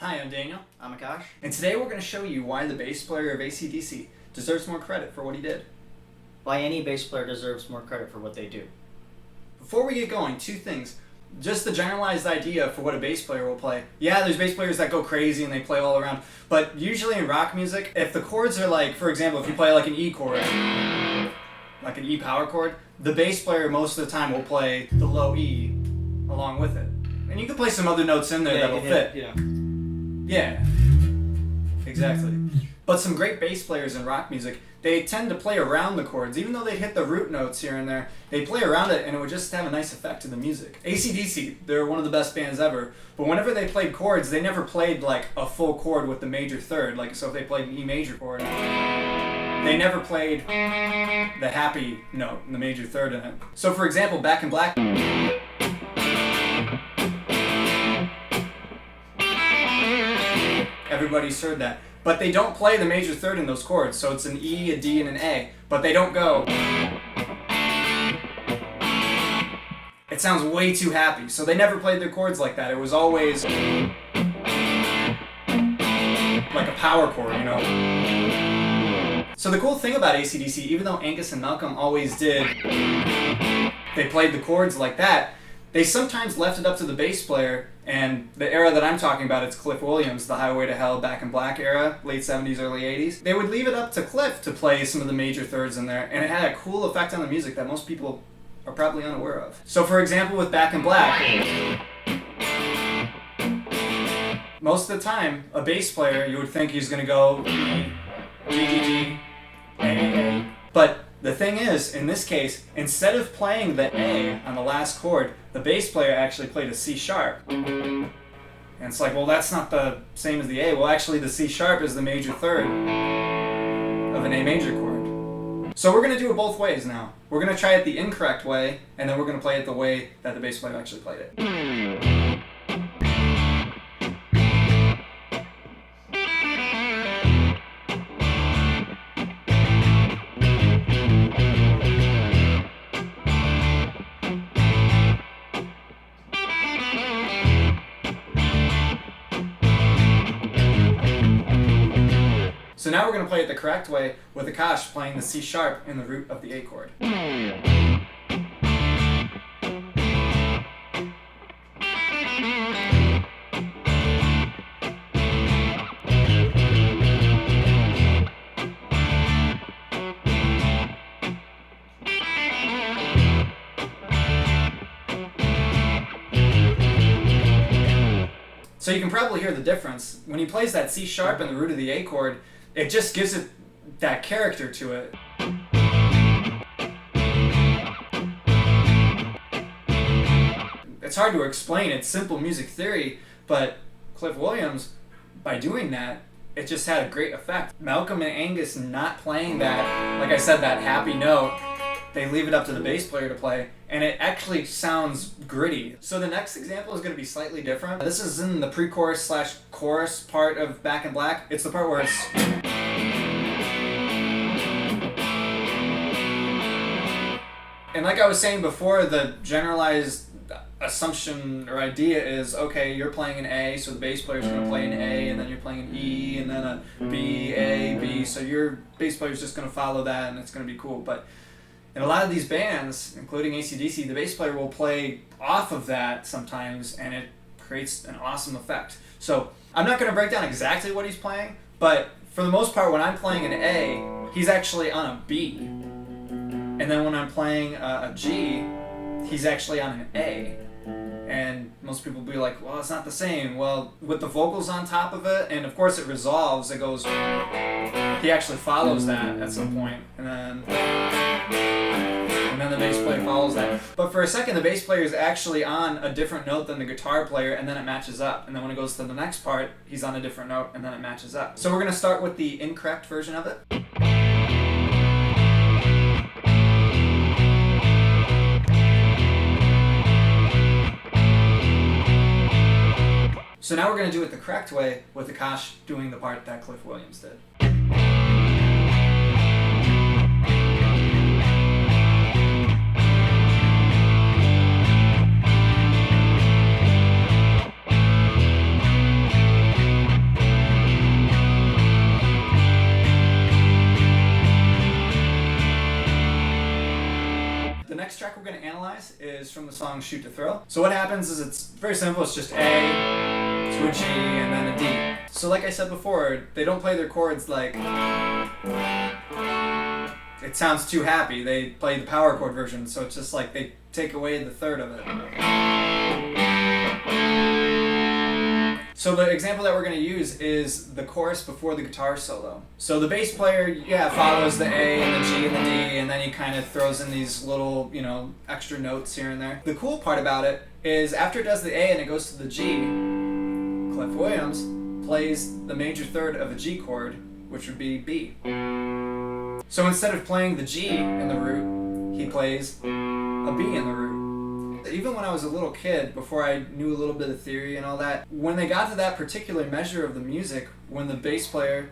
Hi, I'm Daniel. I'm Aakash. And today we're going to show you why the bass player of AC/DC deserves more credit for what he did. Why any bass player deserves more credit for what they do. Before we get going, two things. Just the generalized idea for what a bass player will play. Yeah, there's bass players that go crazy and they play all around, but usually in rock music, if the chords are like, for example, if you play like an E chord, like an E power chord, the bass player most of the time will play the low E along with it. And you can play some other notes in there that'll fit. Yeah, exactly. But some great bass players in rock music, they tend to play around the chords. Even though they hit the root notes here and there, they play around it and it would just have a nice effect to the music. AC/DC, they're one of the best bands ever, but whenever they played chords, they never played like a full chord with the major third. Like, so if they played an E major chord, they never played the happy note, the major third in it. So for example, Back in Black, everybody's heard that. But they don't play the major third in those chords, so it's an E, a D, and an A. But they don't go. It sounds way too happy. So they never played their chords like that. It was always like a power chord, you know? So the cool thing about AC/DC, even though Angus and Malcolm always did, they played the chords like that, they sometimes left it up to the bass player, and the era that I'm talking about, it's Cliff Williams, the Highway to Hell, Back in Black era, late 70s, early 80s. They would leave it up to Cliff to play some of the major thirds in there, and it had a cool effect on the music that most people are probably unaware of. So for example, with Back in Black, most of the time, a bass player, you would think he's going to go E, G, G, G, A. But the thing is, in this case, instead of playing the A on the last chord, the bass player actually played a C sharp. And it's like, well, that's not the same as the A. Well, actually, the C sharp is the major third of an A major chord. So we're going to do it both ways now. We're going to try it the incorrect way, and then we're going to play it the way that the bass player actually played it. So now we're going to play it the correct way with Aakash playing the C sharp in the root of the A chord. So you can probably hear the difference. When he plays that C sharp in the root of the A chord, it just gives it that character to it. It's hard to explain, it's simple music theory, but Cliff Williams, by doing that, it just had a great effect. Malcolm and Angus not playing that, like I said, that happy note, they leave it up to the bass player to play, and it actually sounds gritty. So the next example is going to be slightly different. This is in the pre-chorus slash chorus part of Back in Black. It's the part where it's... And like I was saying before, the generalized assumption or idea is, okay, you're playing an A, so the bass player's going to play an A, and then you're playing an E, and then a B, A, B, so your bass player's just going to follow that, and it's going to be cool. But in a lot of these bands, including AC/DC, the bass player will play off of that sometimes, and it creates an awesome effect. So I'm not going to break down exactly what he's playing, but for the most part, when I'm playing an A, he's actually on a B. And then when I'm playing a G, he's actually on an A. And most people will be like, well, it's not the same. Well, with the vocals on top of it, and of course it resolves, it goes, he actually follows that at some point, and then the bass player follows that. But for a second, the bass player is actually on a different note than the guitar player, and then it matches up. And then when it goes to the next part, he's on a different note, and then it matches up. So we're going to start with the incorrect version of it. So now we're going to do it the correct way with Aakash doing the part that Cliff Williams did. track we're going to analyze is from the song Shoot to Thrill. So what happens is it's very simple. It's just A to a G and then a D. So like I said before, they don't play their chords like it sounds too happy. They play the power chord version, so it's just like they take away the third of it. So the example that we're going to use is the chorus before the guitar solo. So the bass player, follows the A and the G and the D, and then he kind of throws in these little, extra notes here and there. The cool part about it is after it does the A and it goes to the G, Cliff Williams plays the major third of a G chord, which would be B. So instead of playing the G in the root, he plays a B in the root. Even when I was a little kid, before I knew a little bit of theory and all that, when they got to that particular measure of the music, when the bass player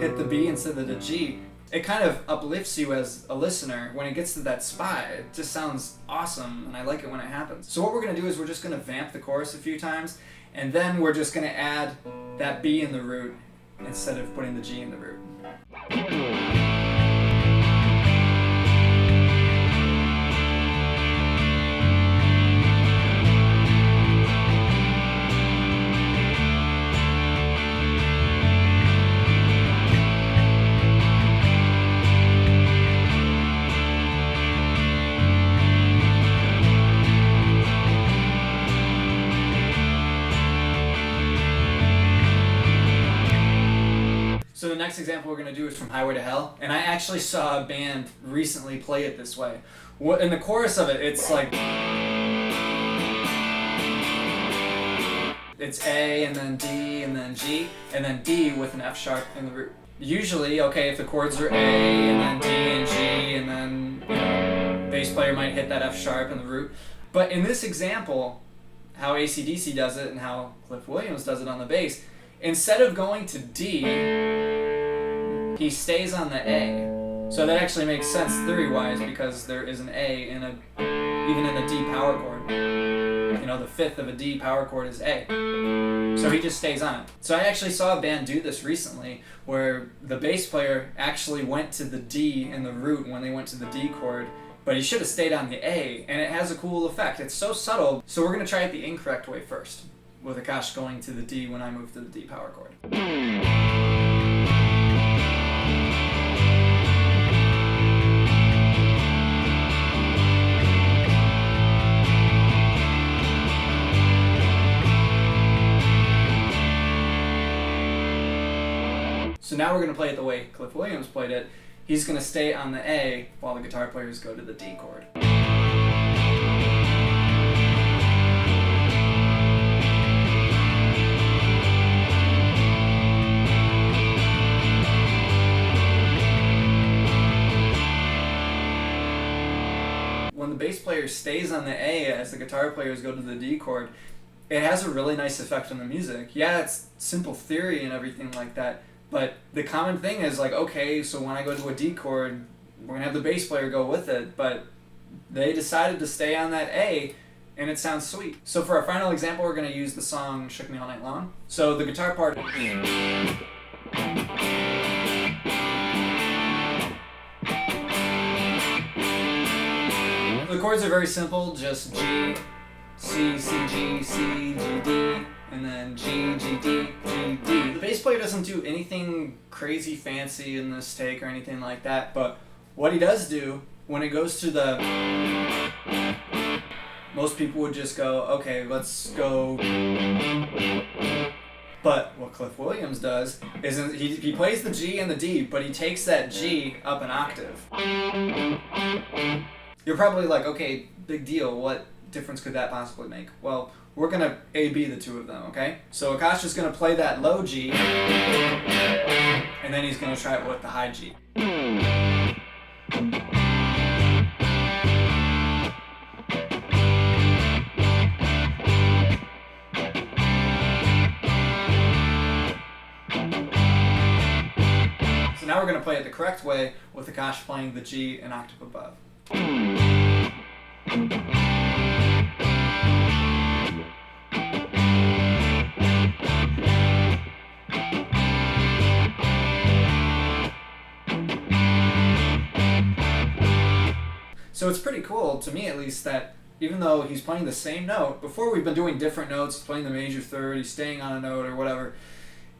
hit the B instead of the G, it kind of uplifts you as a listener. When it gets to that spot, it just sounds awesome, and I like it when it happens. So what we're going to do is we're just going to vamp the chorus a few times, and then we're just going to add that B in the root instead of putting the G in the root. So the next example we're going to do is from Highway to Hell, and I actually saw a band recently play it this way. In the chorus of it, it's like it's A and then D and then G and then D with an F sharp in the root. Usually, if the chords are A and then D and G and then bass player might hit that F sharp in the root. But in this example, how AC/DC does it and how Cliff Williams does it on the bass, instead of going to D, he stays on the A. So that actually makes sense theory-wise because there is an A even in a D power chord. The fifth of a D power chord is A. So he just stays on it. So I actually saw a band do this recently where the bass player actually went to the D in the root when they went to the D chord, but he should have stayed on the A, and it has a cool effect. It's so subtle. So we're going to try it the incorrect way first, with Aakash going to the D when I move to the D power chord. So now we're going to play it the way Cliff Williams played it. He's going to stay on the A while the guitar players go to the D chord. When the bass player stays on the A as the guitar players go to the D chord, it has a really nice effect on the music. Yeah, it's simple theory and everything like that, but the common thing is like, okay, so when I go to a D chord, we're going to have the bass player go with it, but they decided to stay on that A, and it sounds sweet. So for our final example, we're going to use the song Shook Me All Night Long. So the guitar part... The chords are very simple, just G, C, C, G, C, G, D, and then G, G, D, G, D. The bass player doesn't do anything crazy fancy in this take or anything like that, but what he does do, when it goes to the... Most people would just go, okay, let's go... But what Cliff Williams does is he plays the G and the D, but he takes that G up an octave. You're probably like, okay, big deal, what difference could that possibly make? Well, we're going to A-B the two of them, okay? So Aakash is going to play that low G, and then he's going to try it with the high G. So now we're going to play it the correct way with Aakash playing the G an octave above. So it's pretty cool, to me at least, that even though he's playing the same note, before we've been doing different notes, he's playing the major third, he's staying on a note or whatever,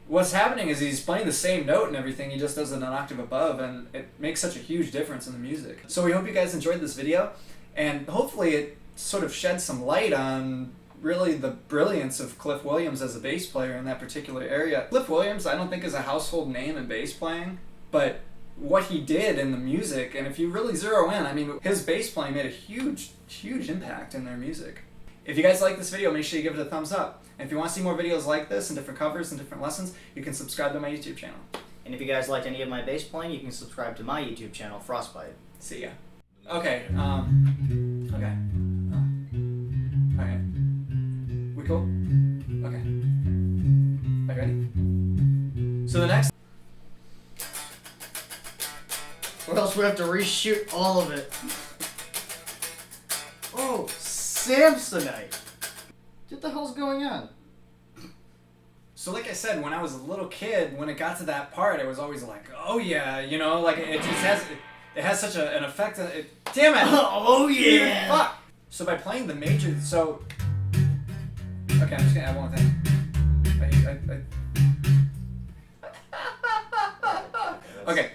what's happening is he's playing the same note and everything, he just does it an octave above, and it makes such a huge difference in the music. So we hope you guys enjoyed this video, and hopefully it sort of sheds some light on really the brilliance of Cliff Williams as a bass player in that particular area. Cliff Williams, I don't think is a household name in bass playing, but what he did in the music, and if you really zero in, I mean, his bass playing made a huge impact in their music. If you guys like this video, make sure you give it a thumbs up. And if you want to see more videos like this and different covers and different lessons, you can subscribe to my YouTube channel. And if you guys liked any of my bass playing, you can subscribe to my YouTube channel, Frostbite. See ya. Okay, okay. Okay. We cool? Okay. Are you ready? So the next... Or else we have to reshoot all of it. Oh, Samsonite! What the hell's going on? So like I said, when I was a little kid, when it got to that part, it was always like, oh yeah, you know, like it just has... It has such an effect on it. Damn it! Oh yeah! Fuck! So by playing the major... So... Okay, I'm just gonna add one thing. Okay.